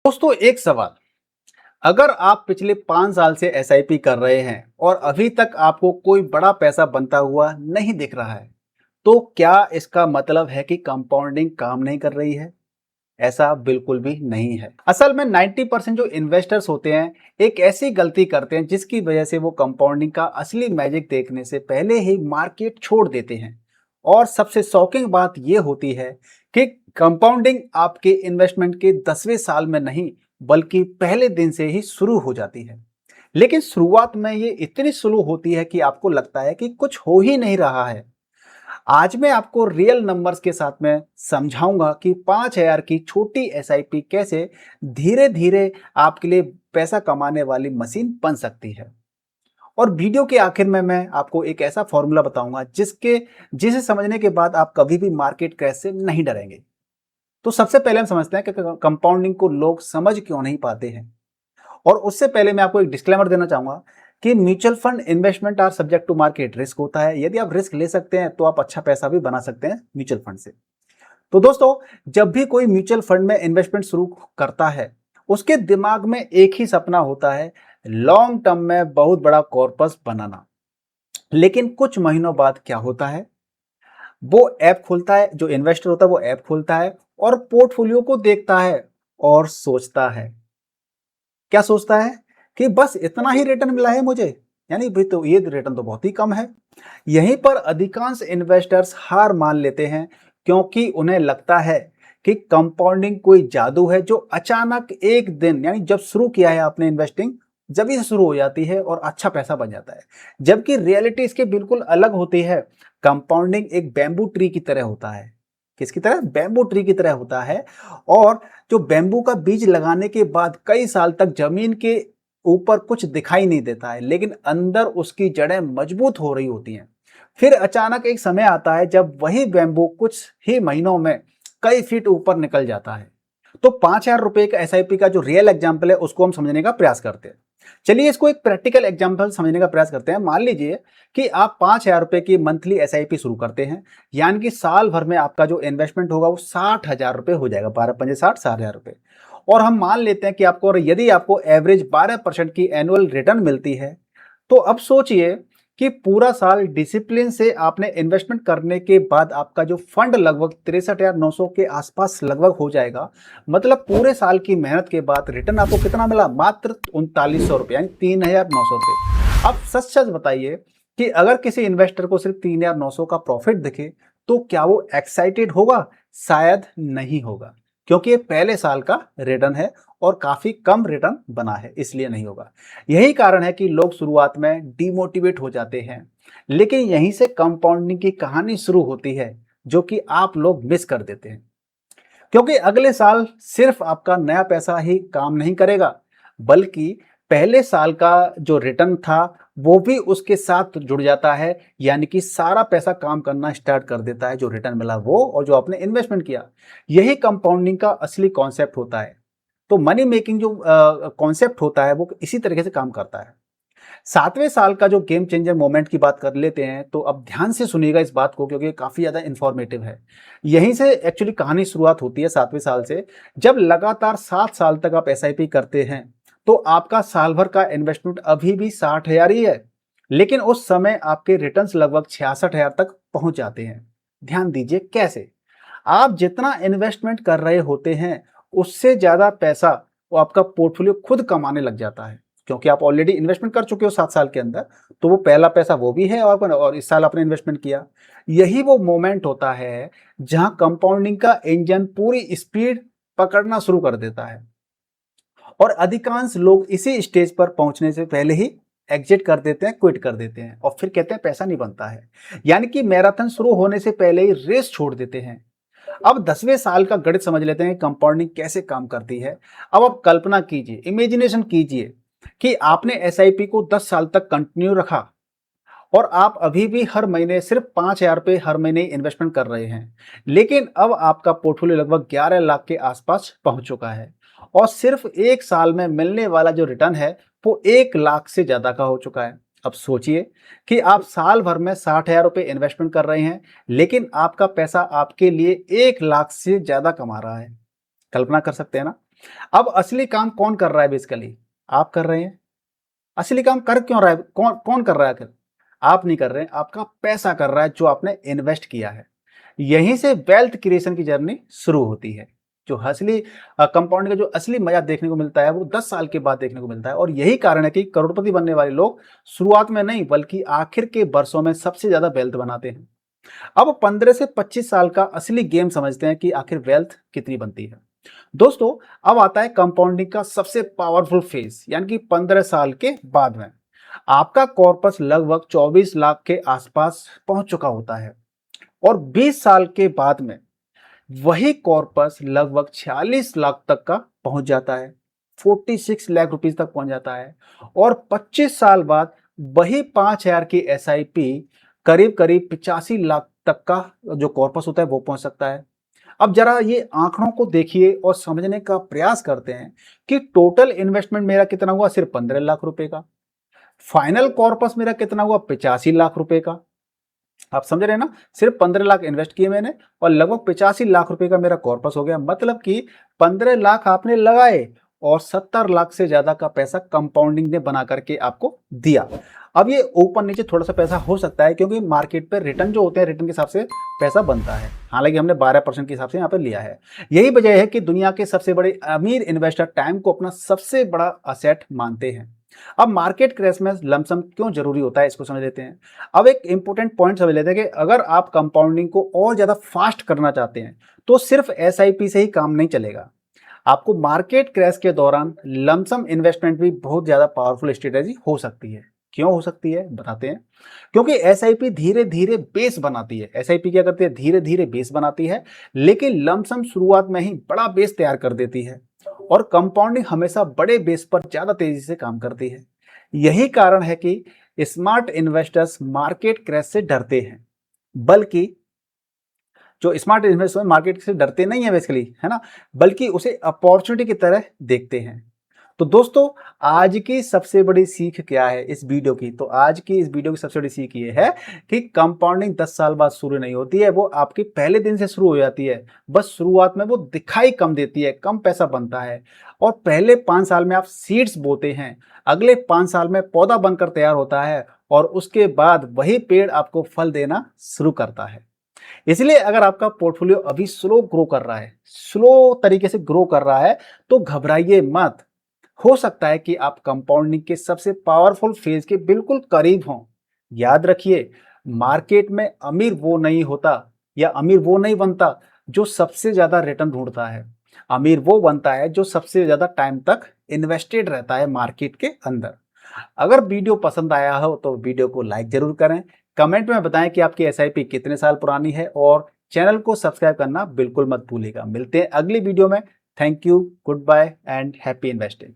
दोस्तों एक सवाल। अगर आप पिछले 5 साल से एसआईपी कर रहे हैं और अभी तक आपको कोई बड़ा पैसा बनता हुआ नहीं दिख रहा है, तो क्या इसका मतलब है कि कंपाउंडिंग काम नहीं कर रही है? ऐसा बिल्कुल भी नहीं है। असल में 90% जो इन्वेस्टर्स होते हैं, एक ऐसी गलती करते हैं जिसकी वजह से वो कंपाउंडिंग का असली मैजिक देखने से पहले ही मार्केट छोड़ देते हैं। और सबसे शॉकिंग बात यह होती है कि कंपाउंडिंग आपके इन्वेस्टमेंट के 10वें साल में नहीं, बल्कि पहले दिन से ही शुरू हो जाती है। लेकिन शुरुआत में ये इतनी स्लो होती है कि आपको लगता है कि कुछ हो ही नहीं रहा है। आज मैं आपको रियल नंबर्स के साथ में समझाऊंगा कि 5,000 की छोटी एसआईपी कैसे धीरे धीरे आपके लिए पैसा कमाने वाली मशीन बन सकती है। और वीडियो के आखिर में मैं आपको एक ऐसा फॉर्मूला बताऊंगा जिसे समझने के बाद आप कभी भी मार्केट क्रैश से नहीं डरेंगे। तो सबसे पहले हम समझते हैं कि कंपाउंडिंग को लोग समझ क्यों नहीं पाते हैं। और उससे पहले मैं आपको एक डिस्क्लेमर देना चाहूंगा कि mutual fund investment are subject to market risk होता है। यदि आप रिस्क ले सकते हैं तो आप अच्छा पैसा भी बना सकते हैं म्यूचुअल फंड से। तो दोस्तों, जब भी कोई म्यूचुअल फंड में इन्वेस्टमेंट शुरू करता है, उसके दिमाग में एक ही सपना होता है, लॉन्ग टर्म में बहुत बड़ा कॉर्पस बनाना। लेकिन कुछ महीनों बाद क्या होता है, वो ऐप खोलता है, जो इन्वेस्टर होता है वो ऐप खोलता है और पोर्टफोलियो को देखता है और सोचता है, क्या सोचता है कि बस इतना ही रिटर्न मिला है मुझे, यानी भाई तो ये रिटर्न तो बहुत ही कम है। यहीं पर अधिकांश इन्वेस्टर्स हार मान लेते हैं, क्योंकि उन्हें लगता है कि कंपाउंडिंग कोई जादू है जो अचानक एक दिन, यानी जब शुरू किया है आपने इन्वेस्टिंग, जब से शुरू हो जाती है और अच्छा पैसा बन जाता है। जबकि रियलिटी इसके बिल्कुल अलग होती है। कंपाउंडिंग एक बैम्बू ट्री की तरह होता है। किसकी तरह? बैम्बू ट्री की तरह होता है। और जो बैम्बू का बीज लगाने के बाद कई साल तक जमीन के ऊपर कुछ दिखाई नहीं देता है, लेकिन अंदर उसकी जड़ें मजबूत हो रही होती हैं। फिर अचानक एक समय आता है जब वही बैम्बू कुछ ही महीनों में कई फीट ऊपर निकल जाता है। तो 5,000 रुपए का एसआईपी का जो रियल एग्जाम्पल है उसको हम समझने का प्रयास करते हैं। चलिए इसको एक प्रैक्टिकल एग्जाम्पल समझने का प्रयास करते हैं। मान लीजिए कि आप 5,000 रुपए की मंथली एसआईपी शुरू करते हैं, यानी कि साल भर में आपका जो इन्वेस्टमेंट होगा वो 60,000 रुपए हो जाएगा। 12 पंजे 60 और हम मान लेते हैं कि आपको, और यदि आपको एवरेज 12% की एनुअल रिटर्न मिलती है, तो अब सोचिए कि पूरा साल डिसिप्लिन से आपने इन्वेस्टमेंट करने के बाद आपका जो फंड लगभग 63,900 के आसपास लगभग हो जाएगा। मतलब पूरे साल की मेहनत के बाद रिटर्न आपको कितना मिला? मात्र 3900 रुपये, यानी 3,900 रुपये। अब सच सच बताइए कि अगर किसी इन्वेस्टर को सिर्फ 3,900 का प्रॉफिट दिखे तो क्या वो एक्साइटेड होगा? शायद नहीं होगा, क्योंकि ये पहले साल का रिटर्न है और काफी कम रिटर्न बना है, इसलिए नहीं होगा। यही कारण है कि लोग शुरुआत में डिमोटिवेट हो जाते हैं। लेकिन यहीं से कंपाउंडिंग की कहानी शुरू होती है, जो कि आप लोग मिस कर देते हैं। क्योंकि अगले साल सिर्फ आपका नया पैसा ही काम नहीं करेगा, बल्कि पहले साल का जो रिटर्न था वो भी उसके साथ जुड़ जाता है। यानी कि सारा पैसा काम करना स्टार्ट कर देता है, जो रिटर्न मिला वो और जो आपने इन्वेस्टमेंट किया। यही कंपाउंडिंग का असली कॉन्सेप्ट होता है। तो मनी मेकिंग जो कॉन्सेप्ट होता है वो इसी तरीके से काम करता है। 7वें साल का जो गेम चेंजर मोमेंट की बात कर लेते हैं, तो अब ध्यान से सुनिएगा इस बात को, क्योंकि ये काफी ज्यादा इंफॉर्मेटिव है। यहीं से एक्चुअली कहानी शुरुआत होती है, 7वें साल से। जब लगातार 7 साल तक आप एसआईपी करते हैं, तो आपका साल भर का इन्वेस्टमेंट अभी भी 60,000 ही है, लेकिन उस समय आपके रिटर्न्स लगभग 66,000 तक पहुंच जाते हैं। ध्यान दीजिए कैसे। आप जितना इन्वेस्टमेंट कर रहे होते हैं, उससे ज्यादा पैसा वो आपका पोर्टफोलियो खुद कमाने लग जाता है, क्योंकि आप ऑलरेडी इन्वेस्टमेंट कर चुके हो 7 साल के अंदर। तो वो पहला पैसा वो भी है, और इस साल आपने इन्वेस्टमेंट किया। यही वो मोमेंट होता है जहां कंपाउंडिंग का इंजन पूरी स्पीड पकड़ना शुरू कर देता है। और अधिकांश लोग इसी स्टेज पर पहुंचने से पहले ही एग्जिट कर देते हैं, क्विट कर देते हैं, और फिर कहते हैं पैसा नहीं बनता है। यानी कि मैराथन शुरू होने से पहले ही रेस छोड़ देते हैं। अब 10वें साल का गणित समझ लेते हैं, कंपाउंडिंग कैसे काम करती है। अब आप कल्पना कीजिए, इमेजिनेशन कीजिए कि आपने एसआईपी को 10 साल तक कंटिन्यू रखा और आप अभी भी हर महीने सिर्फ 5,000 रुपये हर महीने इन्वेस्टमेंट कर रहे हैं। लेकिन अब आपका पोर्टफोलियो लगभग 11 लाख के आसपास पहुंच चुका है, और सिर्फ एक साल में मिलने वाला जो रिटर्न है वो 1 लाख से ज्यादा का हो चुका है। अब सोचिए कि आप साल भर में 60,000 रुपये इन्वेस्टमेंट कर रहे हैं, लेकिन आपका पैसा आपके लिए 1 लाख से ज्यादा कमा रहा है। कल्पना कर सकते हैं ना। अब असली काम कौन कर रहा है? बेसिकली आप कर रहे हैं। असली काम कर क्यों रहा है? कौन कौन कर रहा है आखिर? आप नहीं कर रहे हैं, आपका पैसा कर रहा है जो आपने इन्वेस्ट किया है। यहीं से वेल्थ क्रिएशन की जर्नी शुरू होती है। जो असली कंपाउंड का जो असली मजा देखने को मिलता है वो 10 साल के बाद देखने को मिलता है, और यही कारण है कि करोड़पति बनने वाले लोग शुरुआत में नहीं बल्कि आखिर के वर्षों में सबसे ज्यादा वेल्थ बनाते हैं। अब 15 से 25 साल का असली गेम समझते हैं कि आखिर वेल्थ कितनी बनती है। दोस्तों, अब आता है कंपाउंडिंग का सबसे पावरफुल फेज, यानी कि 15 साल के बाद में आपका कॉर्पस लगभग 24 लाख के आसपास पहुंच चुका होता है, और 20 साल के बाद में वही कॉर्पस लगभग 46 लाख तक का पहुंच जाता है, 46 लाख रुपीस तक पहुंच जाता है। और 25 साल बाद वही 5,000 की एसआईपी करीब करीब 85 लाख तक का जो कॉर्पस होता है वो पहुंच सकता है। अब जरा ये आंकड़ों को देखिए और समझने का प्रयास करते हैं कि टोटल इन्वेस्टमेंट मेरा कितना हुआ? सिर्फ 15 लाख रुपए का। फाइनल कॉर्पस मेरा कितना हुआ? 85 लाख रुपए का। आप समझ रहे हैं ना? सिर्फ 15 लाख इन्वेस्ट किए मैंने और लगभग 85 लाख रुपए का मेरा कॉर्पस हो गया। मतलब कि 15 लाख आपने लगाए और 70 लाख से ज्यादा का पैसा कंपाउंडिंग ने बना करके आपको दिया। अब ये ऊपर नीचे थोड़ा सा पैसा हो सकता है क्योंकि मार्केट पे रिटर्न जो होते हैं रिटर्न के हिसाब से पैसा बनता है। हालांकि हमने 12% के हिसाब से यहाँ पे लिया है। यही वजह है कि दुनिया के सबसे बड़े अमीर इन्वेस्टर टाइम को अपना सबसे बड़ा असेट मानते हैं। अब मार्केट क्रैश में लमसम क्यों जरूरी होता है इसको समझ लेते हैं। अब एक इंपॉर्टेंट पॉइंट समझ लेते हैं कि अगर आप कंपाउंडिंग को और ज्यादा फास्ट करना चाहते हैं तो सिर्फ एसआईपी से ही काम नहीं चलेगा। आपको मार्केट क्रैश के दौरान लमसम इन्वेस्टमेंट भी बहुत ज्यादा पावरफुल स्ट्रेटेजी हो सकती है। क्यों हो सकती है बताते हैं। क्योंकि एसआईपी धीरे धीरे बेस बनाती है। एसआईपी क्या करती है? धीरे धीरे बेस बनाती है, लेकिन लमसम शुरुआत में ही बड़ा बेस तैयार कर देती है। और कंपाउंडिंग हमेशा बड़े बेस पर ज्यादा तेजी से काम करती है। यही कारण है कि स्मार्ट इन्वेस्टर्स मार्केट क्रैश से डरते हैं, बल्कि जो स्मार्ट इन्वेस्टर मार्केट से डरते नहीं है बेसिकली, है ना, बल्कि उसे अपॉर्चुनिटी की तरह देखते हैं। तो दोस्तों, आज की सबसे बड़ी सीख क्या है इस वीडियो की? तो आज की इस वीडियो की सबसे बड़ी सीख ये है कि कंपाउंडिंग 10 साल बाद शुरू नहीं होती है, वो आपके पहले दिन से शुरू हो जाती है। बस शुरुआत में वो दिखाई कम देती है, कम पैसा बनता है, और पहले 5 साल में आप सीड्स बोते हैं, अगले 5 साल में पौधा बनकर तैयार होता है, और उसके बाद वही पेड़ आपको फल देना शुरू करता है। इसलिए अगर आपका पोर्टफोलियो अभी स्लो ग्रो कर रहा है, स्लो तरीके से ग्रो कर रहा है, तो घबराइए मत। हो सकता है कि आप कंपाउंडिंग के सबसे पावरफुल फेज के बिल्कुल करीब हों। याद रखिए, मार्केट में अमीर वो नहीं होता या अमीर वो नहीं बनता जो सबसे ज्यादा रिटर्न ढूंढता है। अमीर वो बनता है जो सबसे ज्यादा टाइम तक इन्वेस्टेड रहता है मार्केट के अंदर। अगर वीडियो पसंद आया हो तो वीडियो को लाइक जरूर करें। कमेंट में बताएं कि आपकी एसआईपी कितने साल पुरानी है, और चैनल को सब्सक्राइब करना बिल्कुल मत भूलिएगा। मिलते हैं अगली वीडियो में। Thank you, goodbye and happy investing.